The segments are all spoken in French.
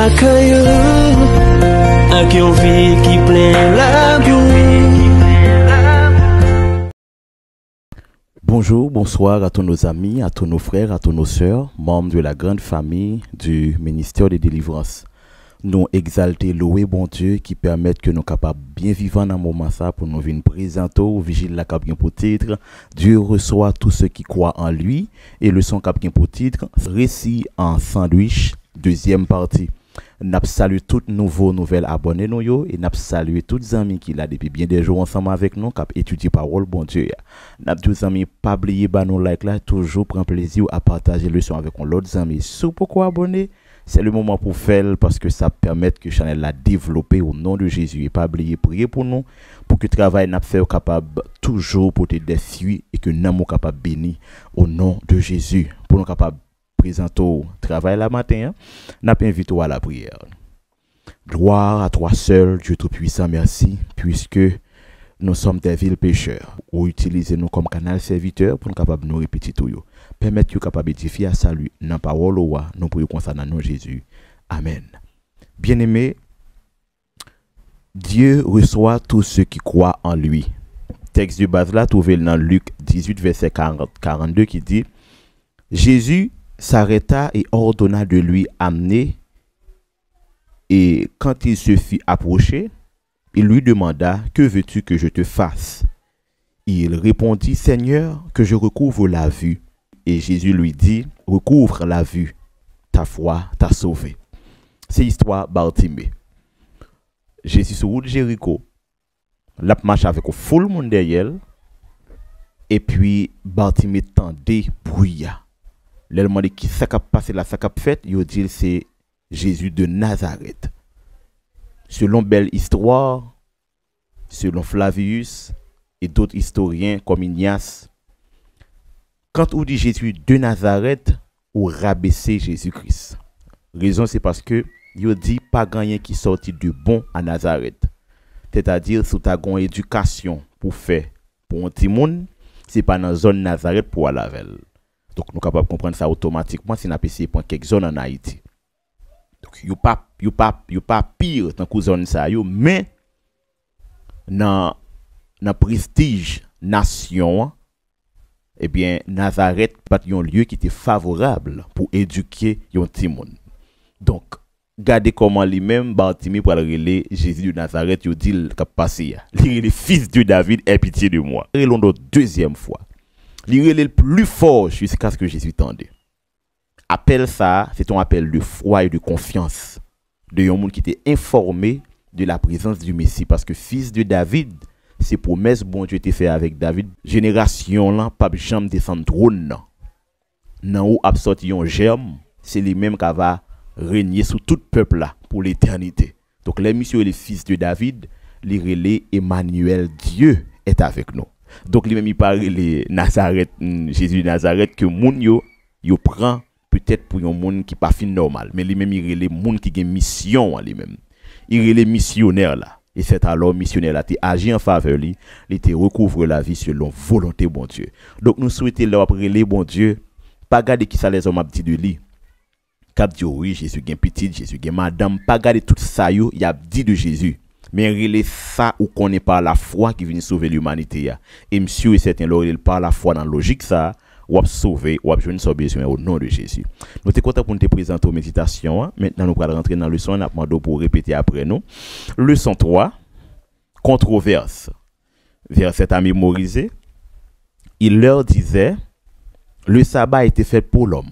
caillou, à qui on vit qui plein la vie. Bonjour, bonsoir à tous nos amis, à tous nos frères, à tous nos sœurs, membres de la grande famille du ministère de délivrance. Nous exalter, louer bon Dieu qui permet que nous capables bien vivre dans un moment ça pour nous venir présenter au vigile la cap pour titre. Dieu reçoit tous ceux qui croient en lui et le son cap pour titre. Récit en sandwich, deuxième partie. N'a salué toutes nouvelles abonnés nous yo et n'a salué toutes les amis qui là depuis bien des jours ensemble avec nous cap étudier parole bon Dieu. N'a tous amis pas oublier ba nous like là toujours prend plaisir à partager le son avec l'autre amis. Sous pourquoi abonner? C'est le moment pour faire parce que ça permet que Chanel la développer au nom de Jésus et pas oublier prier pour nous pour que le travail n'a fait capable toujours porter des fruits et que nous capable béni au nom de Jésus pour nous capable présenter au travail la matin n'a pas invité à la prière. Gloire à toi seul Dieu tout-puissant, merci puisque nous sommes des vils pécheurs ou utilisez-nous comme canal serviteur pour nous capable nous répéter tout yo. Permettre que capable édifier à salut dans parole ou nous prions comme ça dans nom Jésus. Amen. Bien-aimé, Dieu reçoit tous ceux qui croient en lui. Texte de base là trouvé dans Luc 18 verset 42 qui dit Jésus s'arrêta et ordonna de lui amener, et quand il se fit approcher, il lui demanda que veux-tu que je te fasse? Il répondit Seigneur, que je recouvre la vue. Et Jésus lui dit, recouvre la vue, ta foi t'a sauvé. C'est l'histoire Bartimée. Jésus sur route Jéricho, la marche avec un full monde derrière, et puis Bartimée tendait brouilla. L'élément de qui ça a passé là, ça a fait, il dit c'est Jésus de Nazareth. Selon belle histoire, selon Flavius et d'autres historiens comme Ignace, quand on dit Jésus de Nazareth, ou rabaisser Jésus-Christ. Raison c'est parce que il dit pas gagné qui sorti de bon à Nazareth. C'est-à-dire sous ta gon éducation pour faire pour un petit monde, c'est pas dans zone Nazareth pour aller avec. Donc nous sommes capables de comprendre ça automatiquement si nous avons essayé pour quelques zones en Haïti. Donc yo pas pire dans la zone ça yo, mais dans prestige nation, eh bien, Nazareth pas un lieu qui était favorable pour éduquer yon petit monde. Donc, regardez comment lui-même Bartimée pour le Jésus de Nazareth, il dit le passé. Il est le fils de David, aie pitié de moi. Et l'on deuxième fois. Il est le plus fort jusqu'à ce que Jésus tendait. Appel ça, c'est un appel de foi et de confiance de un monde qui était informé de la présence du Messie parce que fils de David, ces promesses bon Dieu était fait avec David, génération là pas jamais descendre trône nan ou absorti un germe, c'est lui même qui va régner sur tout peuple là pour l'éternité. Donc les messieurs et les fils de David, les relais Emmanuel, Dieu est avec nous. Donc lui même il parle les Nazareth, Jésus de Nazareth que moun yo prend peut-être pour un monde qui pas fin normal, mais lui même il relais monde qui a mission lui même. Il relais missionnaire là. Et c'est alors missionnaire là, qui agit en faveur lui, il te recouvre la vie selon volonté bon Dieu. Donc nous souhaitons leur appeler bon Dieu, pas garder qui ça les hommes a dit de lui. Cap dit oui, Jésus gain petit, Jésus gain madame, pas garder tout ça yo, y a dit de Jésus. Mais relais ça ou connaît pas la foi qui vient sauver l'humanité ya. Et monsieur et certain leur il par la foi dans logique ça, ou sauver ou joindre son besoin au nom de Jésus. Nous sommes contents pour nous présenter aux méditations. Maintenant, nous allons rentrer dans le leçon. Nous allons demander pour répéter après nous. Leçon 3, controverse. Verset à mémoriser. Il leur disait, le sabbat a été fait pour l'homme,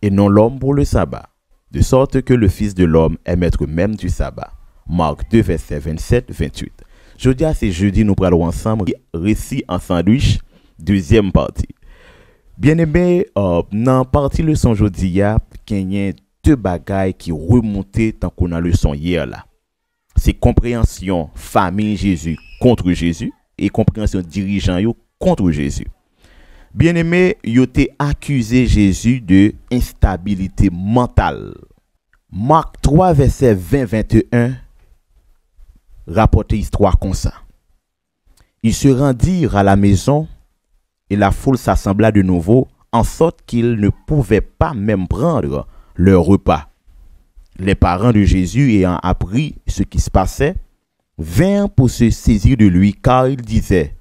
et non l'homme pour le sabbat, de sorte que le Fils de l'homme est maître même du sabbat. Marc 2, verset 27-28. Jeudi à ce jeudi, nous parlons ensemble, récit en sandwich, deuxième partie. Bien aimé, dans la partie leçon aujourd'hui, il y a deux bagailles qui remontaient tant qu'on a leçon hier là. C'est compréhension famille Jésus contre Jésus et compréhension dirigeant yo contre Jésus. Bien aimé, yo te accusé Jésus de instabilité mentale. Marc 3 verset 20-21 rapporte histoire comme ça. Ils se rendirent à la maison et la foule s'assembla de nouveau, en sorte qu'ils ne pouvaient pas même prendre leur repas. Les parents de Jésus, ayant appris ce qui se passait, vinrent pour se saisir de lui, car il disait,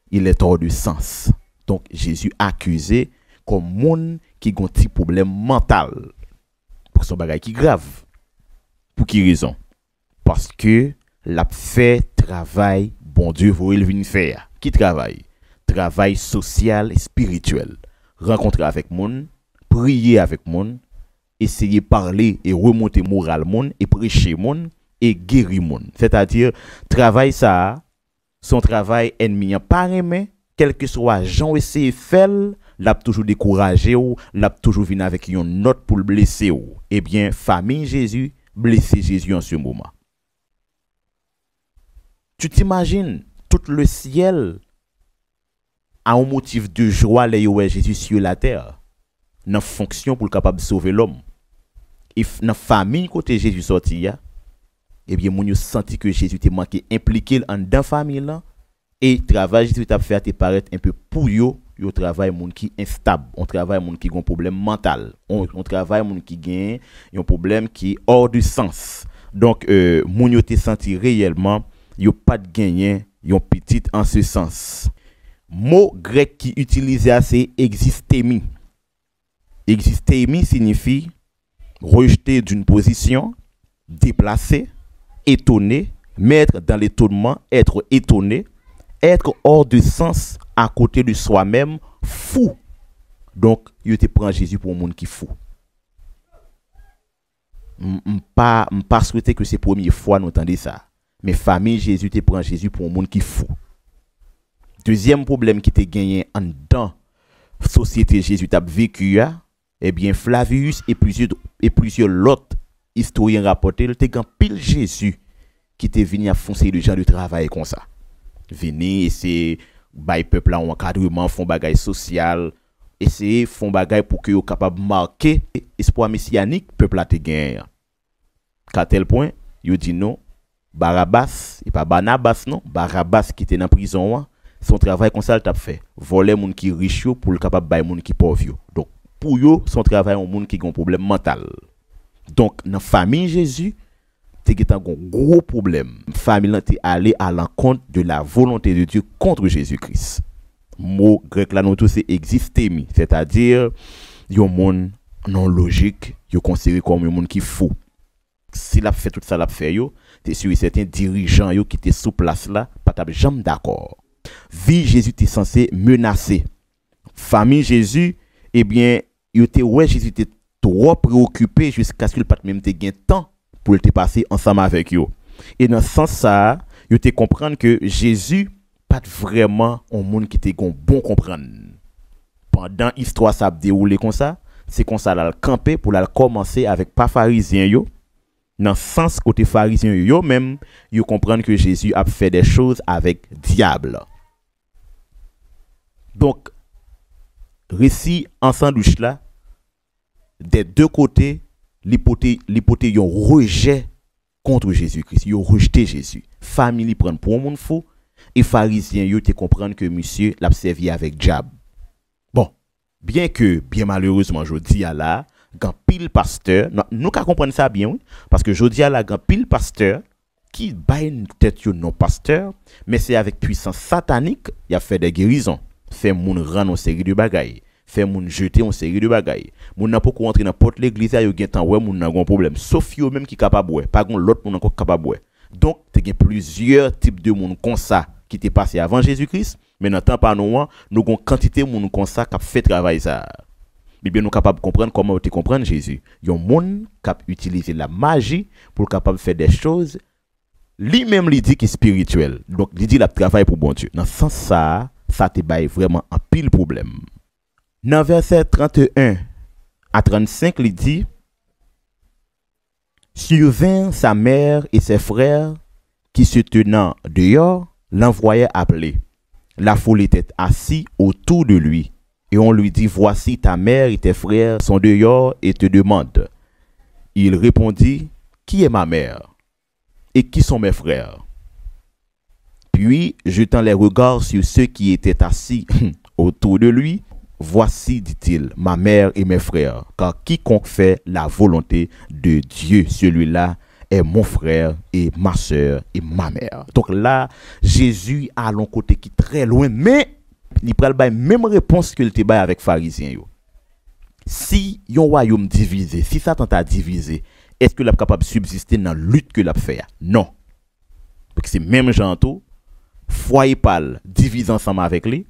il est hors de sens. Donc Jésus accusé comme monde qui a un petit problème mental. Pour son bagage qui est grave. Pour qui raison? Parce que l'a fait travail, bon Dieu, vous il vient faire. Qui travaille? Travail social et spirituel. Rencontrer avec monde, prier avec monde, essayer de parler et remonter moral monde et prêcher monde et guérir monde. C'est-à-dire travail ça, son travail ennemi pas aimé, quel que soit Jean essayer faire, l'a toujours découragé ou l'a toujours venu avec une note pour le blesser ou. Eh bien famille Jésus blesser Jésus en ce moment. Tu t'imagines tout le ciel a un motif de joie les Jésus sur la terre, dans fonction pour capable sauver l'homme. Et dans famille côté Jésus sorti eh bien moun yo senti que Jésus était manqué impliqué dans famille là et travail Jésus t'a fait te paraître un peu pour yo travail moun qui instable, on travaille moun qui a un problème mental, on travaille moun qui gagne un problème qui est hors du sens. Donc moun yo te senti réellement yo pas de gagner yon petit en ce sens. Mot grec qui utilisé c'est existemi. Existemi signifie rejeter d'une position, déplacer, étonner, mettre dans l'étonnement, être étonné, être hors de sens à côté de soi-même, fou. Donc, il te prend Jésus pour un monde qui fou. Pas souhaiter que c'est la première fois nous entendons ça. Mais famille Jésus te prend Jésus pour un monde qui fou. Deuxième problème qui te gagné en dedans société Jésus t'a vécu, eh bien Flavius et plusieurs autres historiens rapportent te gan pile Jésus qui te venu à foncer le genre de travail comme ça. Venir essayer bay peuple en encadrement, font bagay social, essayer font bagay pour que yo capable marquer espoir messianique peuple a te gagné. Qu'à tel point, yo dit non, Barabbas, et pas Barnabas non, Barabbas qui était dans prison, son travail comme ça t'a fait. Voler moun qui riche pour le capable bay moun qui pauvre. Donc pour yo son travail on moun qui a un problème mental. Donc dans famille Jésus, t'es un gros problème. Famille là t'es allé à l'encontre de la volonté de Dieu contre Jésus-Christ. Mot grec là nous tout c'est existemi, c'est-à-dire yon monde non logique, yo considéré comme un monde qui fou. S'il a fait tout ça l'a fait yo, t'es sûr certains dirigeants yo qui étaient sous place là, pas t'a jamais d'accord. Vie Jésus était censé menacer. Famille Jésus, eh bien, Jésus était trop préoccupé jusqu'à ce qu'il pas même te gain temps pour te passer ensemble avec eux. Et dans ce sens ça, vous te comprendre que Jésus pas vraiment un monde qui te bon comprendre. Pendant l'histoire ça déroulé comme ça, c'est comme ça là camper pour la commencer avec pas pharisien yo. Dans le sens côté pharisien yo même, yo comprendre que Jésus a fait des choses avec diable. Donc récit en sandwich là des deux côtés l'hypothèse yon rejet contre Jésus-Christ, yon rejeté Jésus. Famille prend pour un monde fou et pharisien yo te comprendre que monsieur l'a servi avec diable. Bon, bien malheureusement je dis à la gan pile pasteur, nous ka comprendre ça bien oui, parce que je dis à la gan pile pasteur qui baille tête non pasteur, mais c'est avec puissance satanique, il a fait des guérisons, fait moun rendre une série de bagailles, fait moun jeter une série de bagailles. Moun n'a pas rentrer dans porte l'église yo gen temps ouais moun n'a gon problème, sauf yo même qui capable ouais, pas gon l'autre moun encore capable ouais. Donc tu gen plusieurs types de moun comme ça qui t'est passé avant Jésus-Christ, mais dans temps pas nous gon quantité moun comme ça qui fait travail ça. Mais bien nous capable comprendre comment te comprendre Jésus. Yon moun cap utiliser la magie pour capable faire des choses lui-même li dit qui spirituel. Donc li dit la travail pour bon Dieu. Dans ce sens ça te baille vraiment un pile problème. Dans verset 31 à 35 il dit survint sa mère et ses frères qui se tenant dehors l'envoyaient appeler. La foule était assise autour de lui. Et on lui dit, voici ta mère et tes frères sont dehors et te demandent. Il répondit, qui est ma mère? Et qui sont mes frères? Puis, jetant les regards sur ceux qui étaient assis autour de lui, voici, dit-il, ma mère et mes frères, car quiconque fait la volonté de Dieu, celui-là est mon frère et ma soeur et ma mère. Donc là, Jésus a un côté qui est très loin, mais il prend la même réponse que le débat avec pharisiens. Si un royaume divisé, si Satan t'a divisé, est-ce que l'on est capable de subsister dans la lutte que l'on fait? Non. Donc c'est même genre tout, foyer pâle, divise ensemble avec lui.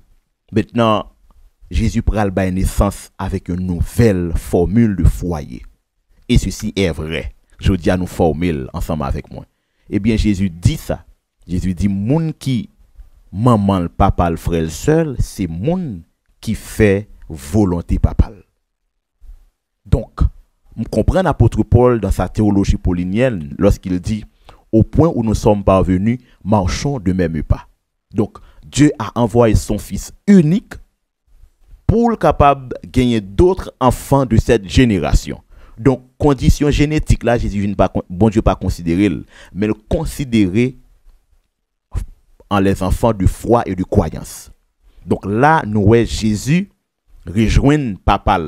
Maintenant, Jésus prend la naissance avec une nouvelle formule de foyer. Et ceci est vrai. Je dis à nous formule ensemble avec moi. Eh bien, Jésus dit ça. Jésus dit, moun qui maman, le papa, le frère, le seul, c'est moun qui fait volonté papa. Donc, on comprend l'apôtre Paul dans sa théologie paulinienne lorsqu'il dit, au point où nous sommes parvenus, marchons de même pas. Donc, Dieu a envoyé son Fils unique pour le capable de gagner d'autres enfants de cette génération. Donc, condition génétique, là, Jésus ne pas, bon Dieu pas considérer, mais le considérer en les enfants de foi et de croyance. Donc là, nous voyons Jésus rejoindre papa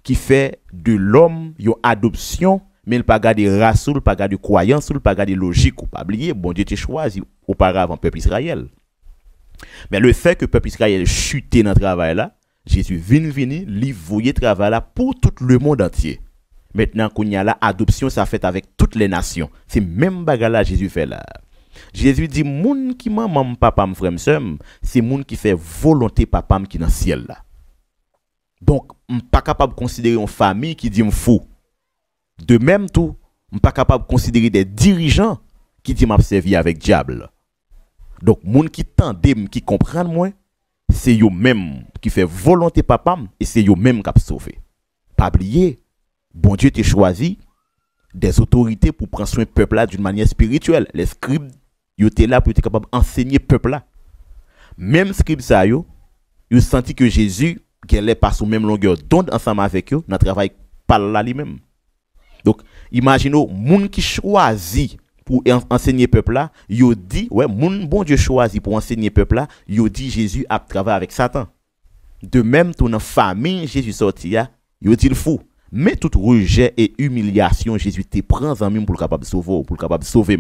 qui fait de l'homme une adoption, mais il ne pas garder race, il ne pas garder croyance, il ne pas garder logique, ou pas oublier, bon Dieu t'a choisi auparavant peuple Israël. Mais le fait que peuple Israël chuté dans le travail là, Jésus vient, lui voyait travail là pour tout le monde entier. Maintenant qu'on y a la adoption, ça fait avec toutes les nations. C'est même bagarre là Jésus fait là. Jésus dit moun qui maman papa m frère m'sem, c'est moun qui fait volonté papa qui dans ciel là. Donc, on pas capable de considérer une famille qui dit me fou. De même tout, on pas capable de considérer des dirigeants qui dit m'a servi avec diable. Donc moun qui tendem qui comprend moi, c'est yo même qui fait volonté papa et c'est yo même qui a sauvé. Pas oublier, bon Dieu t'a choisi des autorités pour prendre soin du peuple là d'une manière spirituelle. Les scribes, ils étaient là pour être capables d'enseigner le peuple là. Même scribes ça yo, ils senti que Jésus qu'elle pas sur même longueur d'onde ensemble avec eux, dans travail par là lui-même. Donc, imaginez moun qui choisit pour enseigner le peuple là, yo dit ouais, moun bon Dieu choisi pour enseigner le peuple là, yo dit Jésus a travaillé avec Satan. De même tout dans famille Jésus sorti là, yo dit le fou. Mais tout rejet et humiliation, Jésus te prend en même pour le capable de sauver, pour le capable de sauver.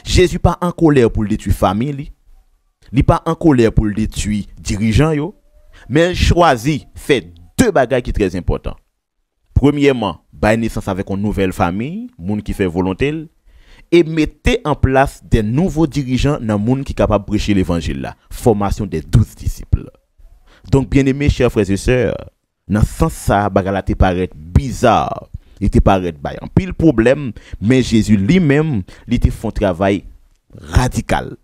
Jésus pas en colère pour le détruire famille, il pas en colère pour le détruire dirigeant yo, mais il choisit fait deux bagages qui sont très importants. Premièrement, bailler naissance avec une nouvelle famille, monde qui fait volonté, et mettez en place des nouveaux dirigeants dans monde qui capable de prêcher l'évangile là, formation des 12 disciples. Donc bien aimés chers frères et sœurs, dans ce sens ça bagala te paraît bizarre, il te paraît bail en pile problème, mais Jésus lui-même il te font travail radical.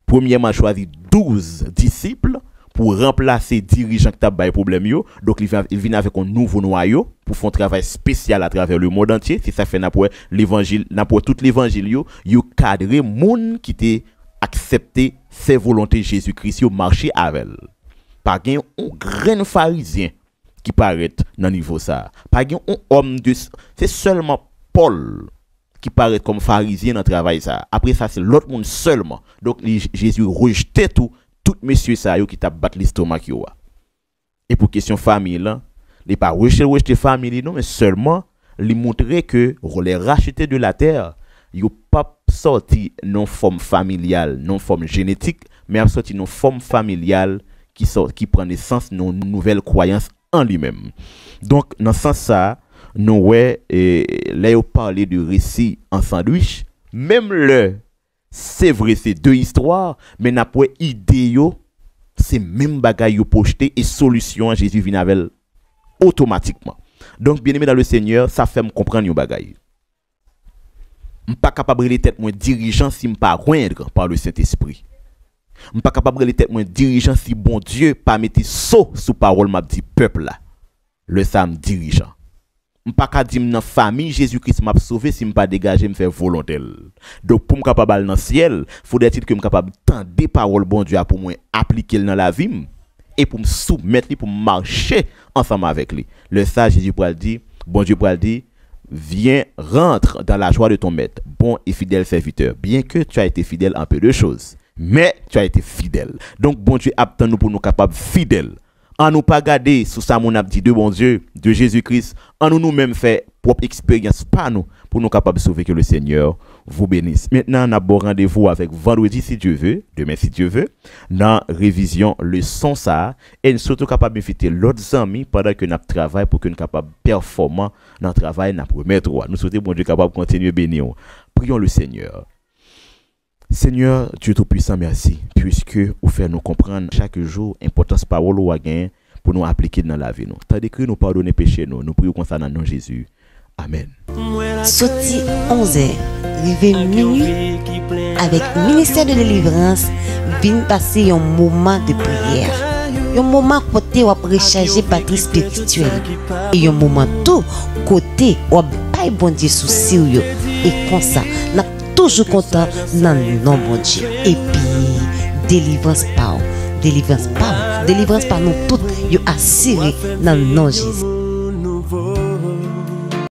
Premièrement choisi 12 disciples pour remplacer dirigeants qui t'a bail problème yo, donc il vient avec un nouveau noyau pour faire un travail spécial à travers le monde entier. C'est ça fait n'a pour l'évangile, n'a pour tout l'évangile yo cadrer monde qui t'est accepté ses volontés Jésus-Christ yo marcher avec. Pas gen un grand pharisien qui paraît dans niveau ça. Pas gen un homme de c'est seulement Paul qui paraît comme pharisien dans travail ça. Après ça c'est l'autre monde seulement. Donc Jésus rejetait tout messieurs ça yo qui t'a battu l'estomac yo. Et pour question famille là, il pas rejeter famille non mais seulement lui montrer que les racheter de la terre, yo pas sorti non forme familiale, non forme génétique, mais a sorti non forme familiale qui prend naissance nos nouvelles croyances en lui-même. Donc dans ce sens ça, nous ouais là on parler de récit en sandwich, même le c'est vrai c'est deux histoires, mais n'a pas idée yo, c'est même bagaille yo projeté et solution Jésus vient avec automatiquement. Donc bien aimé dans le Seigneur, ça fait me comprendre yo bagaille. M pas capable de tête moi dirigeant si m pas joindre par le Saint-Esprit. M pas capable de tête moi dirigeant si bon Dieu pas mettre saut sous parole m'a dit peuple là. Le sam dirigeant. M pas ka dire dans famille Jésus-Christ m'a sauvé si m pas dégager me faire volontaire. Donc pour m capable dans ciel, faudrait-il que m capable tendre parole bon Dieu pour moi appliquer dans la vie et pour me soumettre pour marcher ensemble avec lui. Le ça Jésus pour dire, bon Dieu pour dire viens, rentre dans la joie de ton maître, bon et fidèle serviteur. Bien que tu as été fidèle en peu de choses, mais tu as été fidèle. Donc, bon Dieu attend nous pour nous capables fidèles. En nous pas garder sous ça mon a dit de bon Dieu, de Jésus-Christ, en nous-mêmes fait propre expérience par nous pour nous capables de sauver que le Seigneur vous bénisse. Maintenant, on a bon rendez-vous avec vendredi si Dieu veut, demain si Dieu veut, dans révision leçon ça et surtout capable d'inviter l'autre amis pendant que nous travaillons pour que nous capable performant dans le travail n'a remettre. Nous souhaitons bon Dieu capable de continuer bénir. Prions le Seigneur. Seigneur, Dieu Tout-Puissant, merci, puisque vous faites nous comprendre chaque jour l'importance parole ou gain pour nous appliquer dans la vie. Tandis que nous pardonner péché, nous prions comme ça dans le nom de Jésus. Amen. Sorti 11h, arrivé minuit, avec ministère de délivrance, vient passer un moment de prière. Un moment côté où on recharger batterie spirituelle. Et un moment tout côté où on paye bon Dieu sous sérieux. Et comme ça, n'a toujours content dans le nom de Dieu. Et puis, délivrance par nous toutes, yo assuré dans le nom de Jésus.